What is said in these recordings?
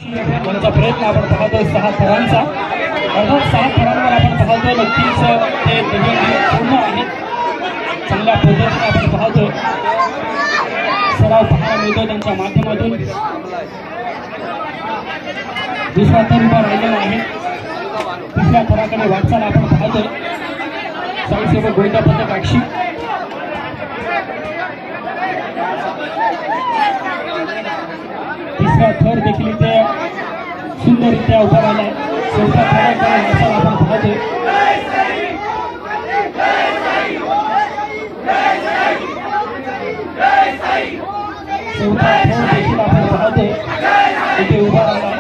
कोणचा प्रयत्न आपण पाहतोय 6 थरांचा, अर्थात 6 थरांवर आपण पाहतोय नक्कीच ते पूर्ण आहेत. चांगल्या पद्धतीने आपण पाहतोय सराव पाहायला मिळतो त्यांच्या माध्यमातून. दुसरा थर उभा राहिलेला आहे. तिसऱ्या थराकडे वाटचाल आपण पाहतोय स्वयंसेवक गोविंदा पथक आक्षी. तिसरा थर देखील इथे सुंदररित्या उभा राहिलाय. चौथ्या थराकडे वाटचाल आपण पाहतोय. चौथा थर देखील आपण पाहतोय इथे उभा राहिलाय.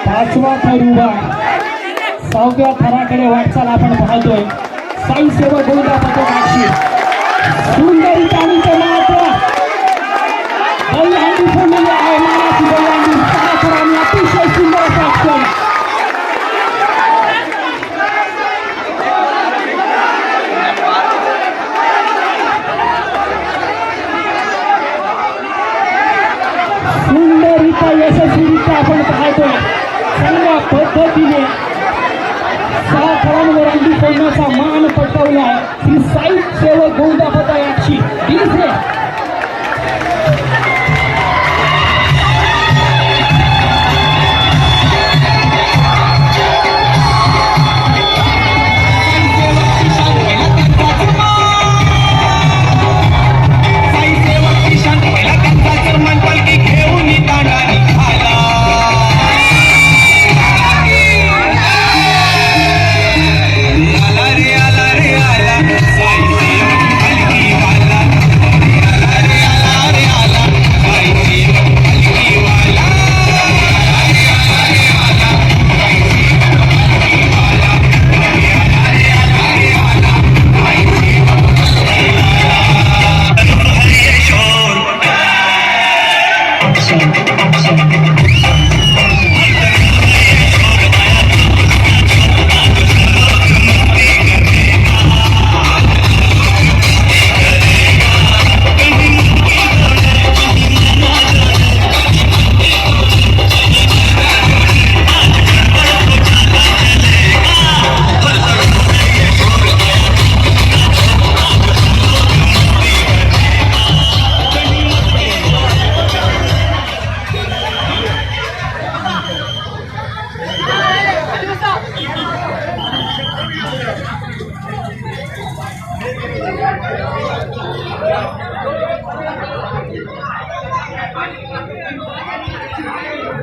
पाचवा थर उभा. 6व्या थराकडे वाटचाल आपण पाहतोय स्वयंसेवक गोविंदा पथक आक्षी. सुंदर पाणीचं महत्व दहीहंडी फोडलेली आहे. मानाची दहीहंडी 6 थरांनी अतिशय सुंदर असं अक्षर. सुंदररित्या यशस्वीरित्या आपण पाहतोय चांगल्या पद्धतीने 6 थरांवर अंडी फोडण्याचा मान पटकावला श्री साई सेवक गोविंदा पथक आक्षी.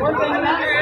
कोण